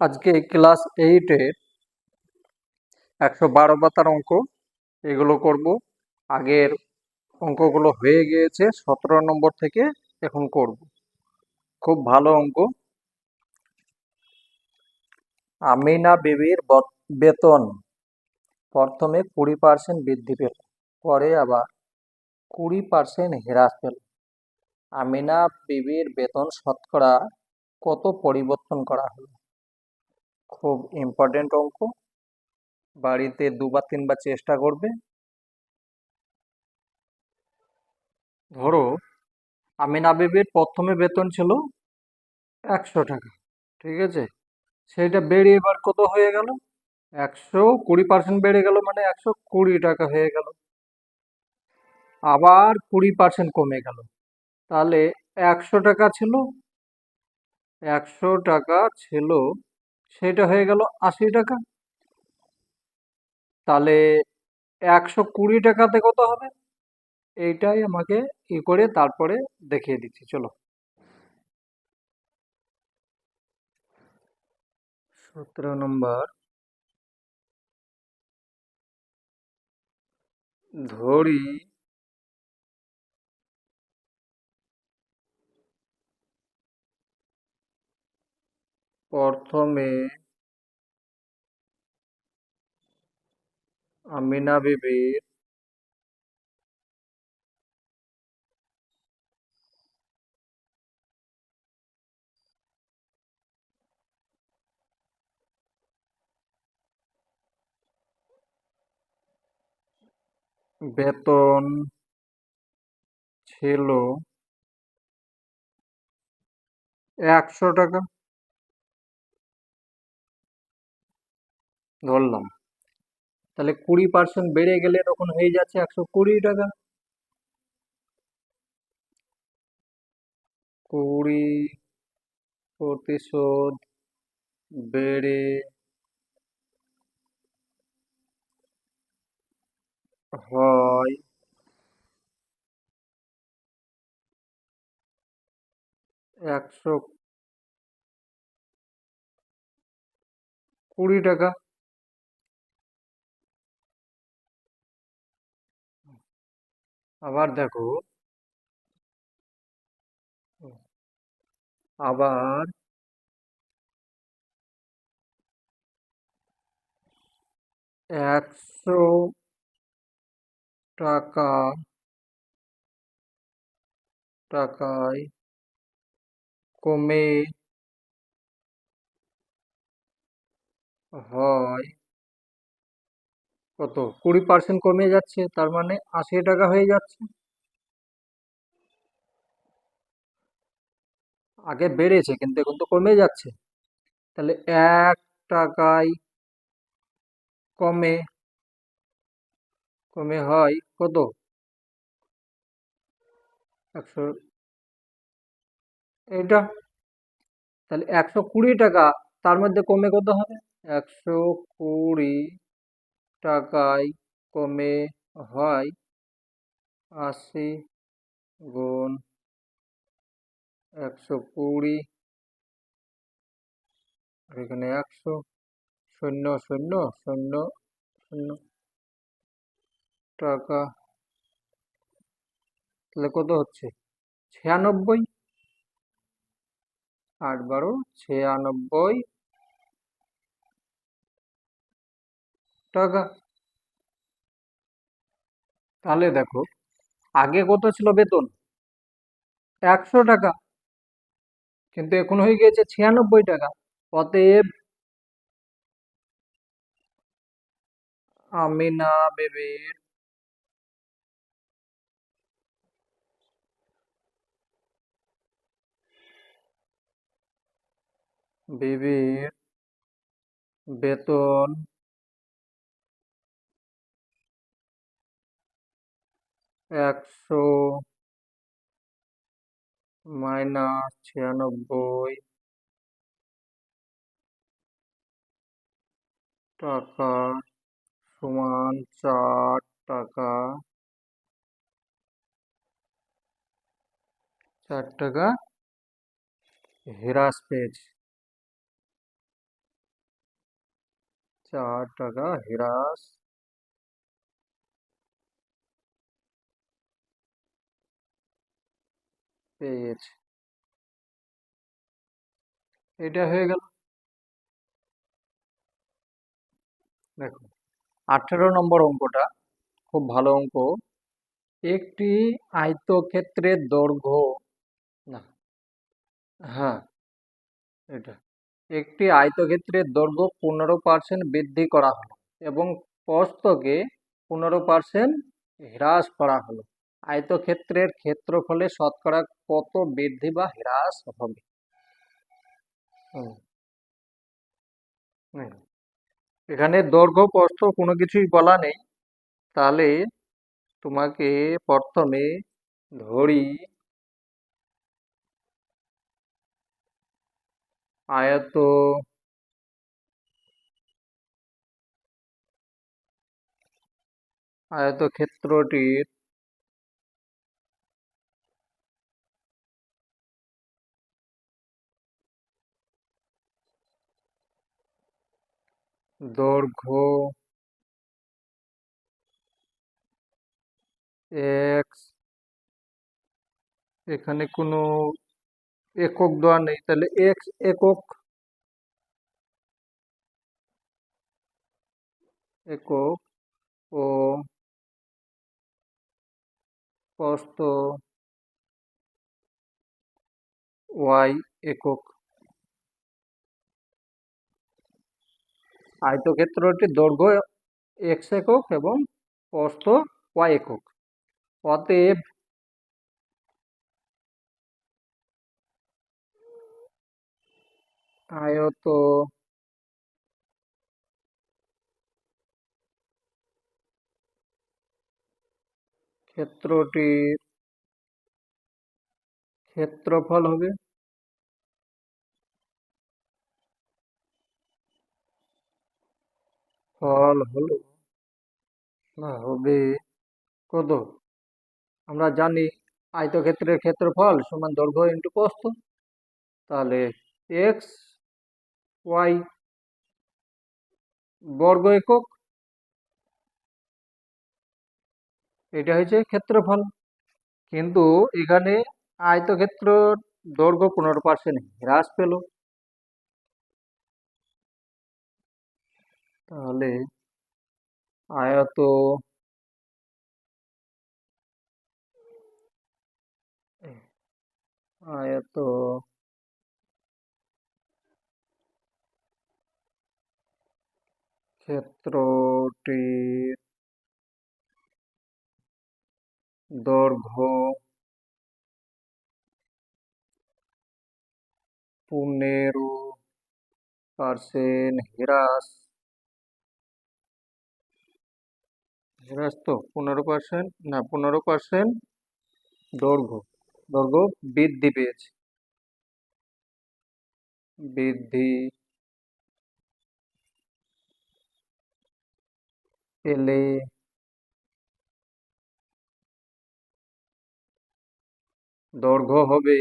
আজকে ক্লাস 8-এর 112 পাতার অঙ্ক এগুলো করব। আগের অঙ্কগুলো হয়ে গিয়েছে 17 নম্বর থেকে, এখন করব। খুব ভালো অঙ্ক। আমিনা বিবির বেতন প্রথমে 20% বৃদ্ধি পেল, পরে আবার 20% হ্রাস পেল। আমিনা বিবির বেতন শতকরা কত পরিবর্তন করা হলো? খুব ইম্পর্টেন্ট অঙ্ক, বাড়িতে দুবার তিনবার চেষ্টা করবে। ধরো আমিনা বিবির প্রথমে বেতন ছিল 100 টাকা, ঠিক আছে? সেটা বেড়ে এবার কত হয়ে গেল? 120% বেড়ে গেল, মানে 120 টাকা হয়ে গেল। আবার 20% কমে গেল, তাহলে 100 টাকা ছিল, 100 টাকা ছিল, সেটা হয়ে গেল 80 টাকা। তাহলে 120 টাকাতে কত হবে? এইটাই আমাকে করে তারপরে দেখিয়ে দিচ্ছি, চলো। 17 নম্বর, ধরি প্রথমে আমিনা বিবির বেতন ছিল 100 টাকা, ধরলাম। তাহলে 20% বেড়ে গেলে তখন হয়ে যাচ্ছে 120 টাকা। 20% বেড়ে হয় 120 টাকা। আবার দেখো, আবার 100 টাকা টাকায় কমে হয় কত? 20% কমে যাচ্ছে, তার মানে 80 টাকা হয়ে যাচ্ছে। আগে বেড়েছে কিন্তু এখন তো কমে যাচ্ছে। তাহলে 1 টাকায় কমে কমে হয় কত? 100, এইটা। তাহলে 120 টাকা, তার মধ্যে কমে কত হবে? 120 টাকায় কমে হয় 80 × 120, আর এখানে 100, 0 0 0 0 টাকা, তাহলে কত হচ্ছে? 96। 8 × 12 96 টাকা। তাহলে দেখো, আগে কত ছিল বেতন? 100 টাকা, কিন্তু এখন হয়ে গিয়েছে 96 টাকা। অতএব আমিনা বিবির বিবির বেতন 100 - 96 টাকা সমান 4 টাকা। 4 টাকা হ্রাস পেয়েছে। 4 টাকা হ্রাস পেয়েছে। এটা হয়ে গেল। দেখো 18 নম্বর অঙ্কটা খুব ভালো অঙ্ক। একটি আয়তক্ষেত্রের দৈর্ঘ্য, না, হ্যাঁ, এটা একটি আয়তক্ষেত্রের দৈর্ঘ্য 15% বৃদ্ধি করা হলো এবং প্রস্থকে 15% হ্রাস করা হলো। আয়তক্ষেত্রের ক্ষেত্রফলে শতকরা কত বৃদ্ধি বা হ্রাস হবে? হুম, হুম। এখানে দৈর্ঘ্য প্রস্থ কোনো কিছুই বলা নেই। তাহলে তোমাকে প্রথমে ধরি আয়ত আয়তক্ষেত্রটির দৈর্ঘ্য এক্স, এখানে কোনো একক দেওয়া নেই, তাহলে এক্স একক, একক ও প্রস্থ ওয়াই একক। আয়তক্ষেত্রটির দৈর্ঘ্য এক্স একক এবং প্রস্থ ওয়াই একক। অতএব আয়ত ক্ষেত্রটির ক্ষেত্রফল হবে, ফল হলো, না হবে কত? আমরা জানি আয়তক্ষেত্রের ক্ষেত্রফল সমান দৈর্ঘ্য ইন্টু প্রস্থ। তাহলে এক্স ওয়াই বর্গ একক, এটা হচ্ছে ক্ষেত্রফল। কিন্তু এখানে আয়তক্ষেত্র দৈর্ঘ্য 15% হ্রাস পেল। তাহলে আয়ত আয়ত ক্ষেত্রটির দৈর্ঘ্য 15% হ্রাস, হ্রাস তো 15%, না 15% দৈর্ঘ্য, দৈর্ঘ্য বৃদ্ধি পেয়েছে, বৃদ্ধি পেলে দৈর্ঘ্য হবে,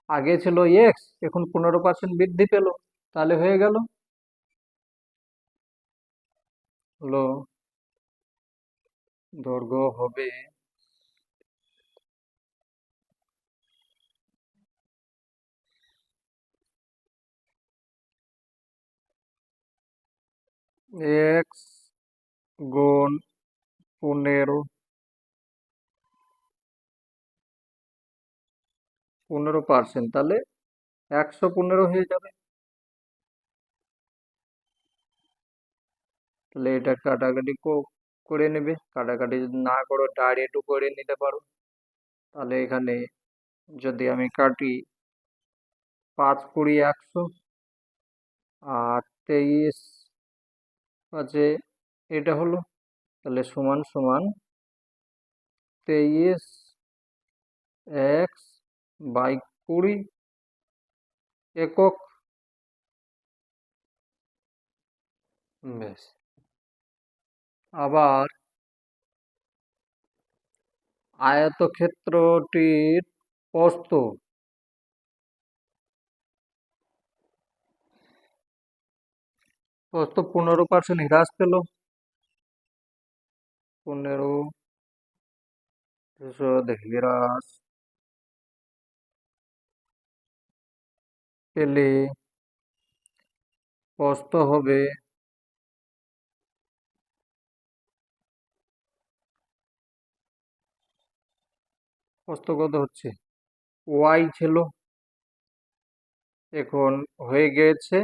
আগে ছিল এক্স, এখন 15% বৃদ্ধি পেল, তাহলে হয়ে গেল হলো দৈর্ঘ্য হবে এক্স গুণ 15, 15%, তাহলে 115 হয়ে যাবে। তাহলে এটা কাটাকাটি করে নেবে, কাটাকাটি যদি না করো ডাইরেক্টও করে নিতে পারো। তাহলে এখানে যদি আমি কাটি 5 কুড়ি 100, আর 23 আছে, এটা হলো, তাহলে সমান সমান 23 এক্স বাই 20 একক। বেশ, আবার আয়তক্ষেত্রটির প্রস্থ কত 15% হ্রাস পেল। 15 হ্রাস পেলে প্রস্থ হবে প্রস্থ কত হচ্ছে, ওয়াই ছিল, এখন হয়ে গিয়েছে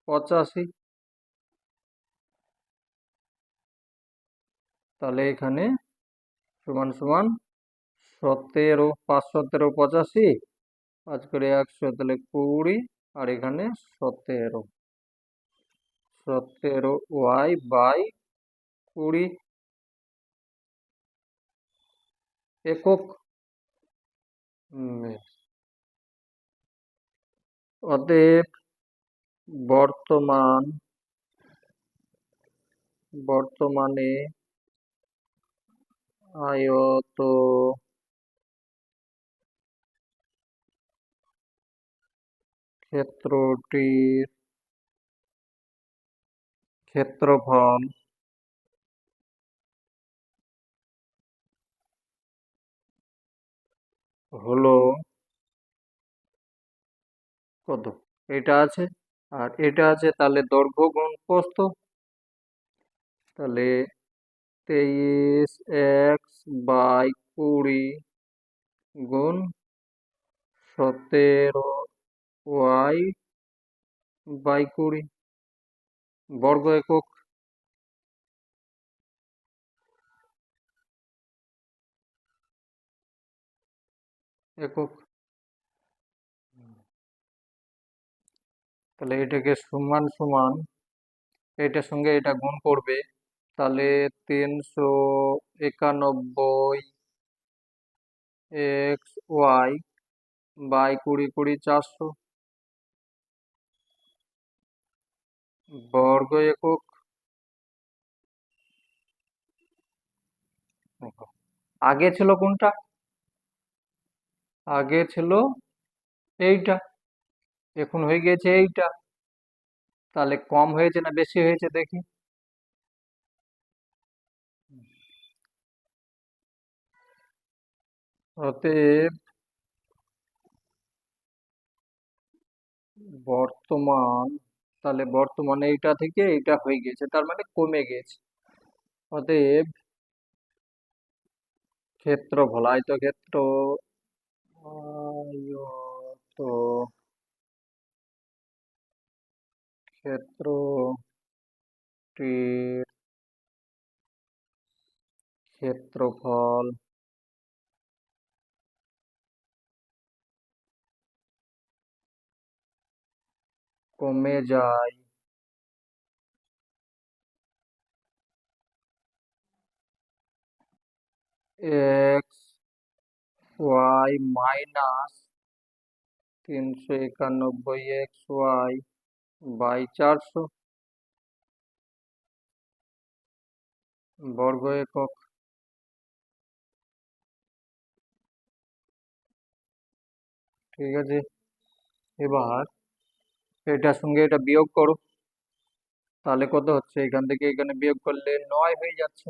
85। তাহলে এখানে সমান সমান 17, 5 17 85, 5 করে 100, তাহলে 20, আর এখানে 17। 17y/20 একক। বেশ। অতএব বর্তমান বর্তমানে আয়ত ক্ষেত্রটির ক্ষেত্রফল হলো কত, এটা আছে আর এটা আছে, তাহলে দৈর্ঘ্য গুণ প্রস্থ। তাহলে 23x/20 গুণ 17y/20 বর্গ একক। একক। তাহলে এটাকে সমান সমান এটার সঙ্গে এটা গুণ করবে, তাহলে 391 xy/20 400 বর্গ একক। দেখো, আগে ছিল কোনটা, আগে ছিল এইটা, এখন হয়ে গেছে এইটা। তাহলে কম হয়েছে না বেশি হয়েছে দেখি। অতএব বর্তমান, তাহলে বর্তমানে এইটা থেকে এইটা হয়ে গেছে, তার মানে কমে গেছে। অতএব ক্ষেত্রফল, আয়তক্ষেত্র আয়ত ক্ষেত্রটির ক্ষেত্রফল কমে যায় xy-391 xy/400 বর্গ একক। ঠিক আছে, এবার এটার সঙ্গে এটা বিয়োগ করো, তাহলে কত হচ্ছে, এখান থেকে এখানে বিয়োগ করলে 9 হয়ে যাচ্ছে।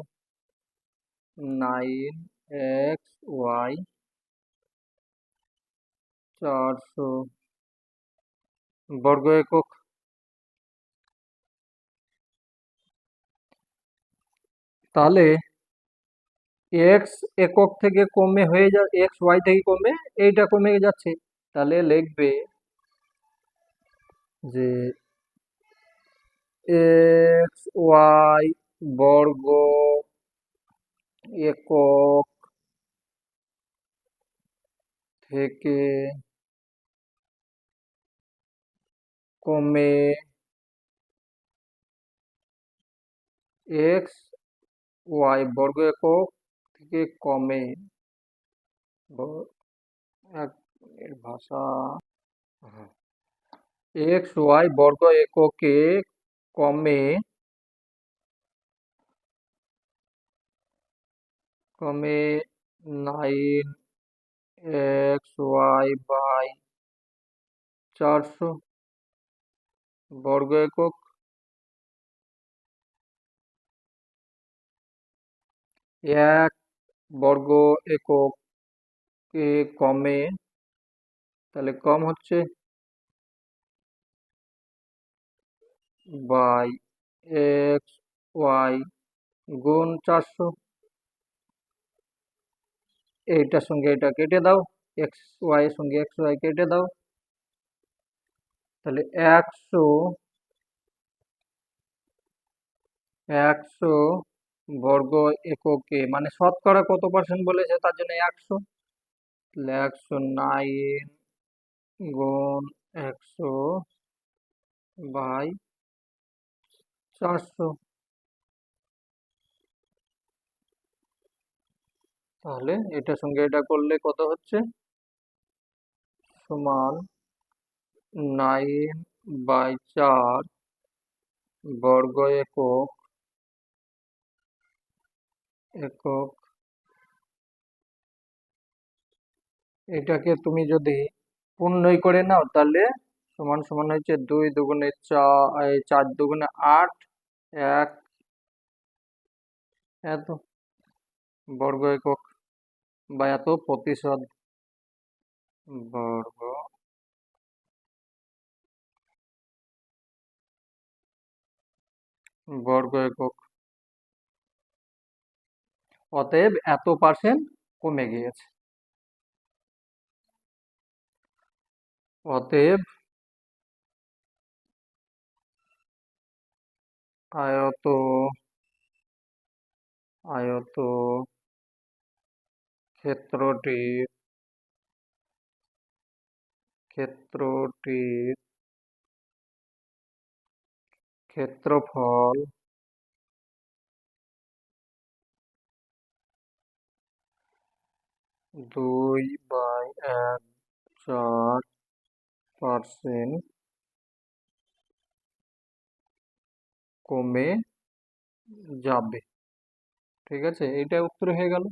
9xy/400 বর্গ একক। তাহলে এক্স একক থেকে কমে হয়ে যা, এক্স ওয়াই থেকে কমে এইটা কমে যাচ্ছে, তাহলে লিখবে যে এক্স ওয়াই বর্গ একক থেকে কমে এক্স ওয়াই বর্গ একক থেকে কমে এর ভাষা, এক্স ওয়াই বর্গ এককে কমে কমে 9xy/400 বর্গ একক, এক বর্গ একক কে কমে, তাহলে কম হচ্ছে বাই এক্স ওয়াই গুণ 400। এইটার সঙ্গে এটা কেটে দাও, এক্স ওয়াই এর সঙ্গে এক্স ওয়াই কেটে দাও, তাহলে 100 বর্গ এককে মানে শতকরা কত পার্সেন্ট বলেছে তার জন্য 100, তাহলে 109 গুণ 100 বাই 400, তাহলে এটার সঙ্গে এটা করলে কত হচ্ছে, সমান 9/4 বর্গ একক একক। এটাকে তুমি যদি পূর্ণই করে নাও তাহলে সমান সমান হচ্ছে 2 দুগুণে 4, 4 দুগুণে 8, এক এত বর্গ একক বা এত প্রতিশত বর্গ বর্গ একক। অতএব এত পার্সেন্ট কমে গিয়েছে। অতএব আয়ত আয়ত ক্ষেত্রটির ক্ষেত্রটির ক্ষেত্রফল 2/4% কমে যাবে। ঠিক আছে, এইটা উত্তর হয়ে গেল।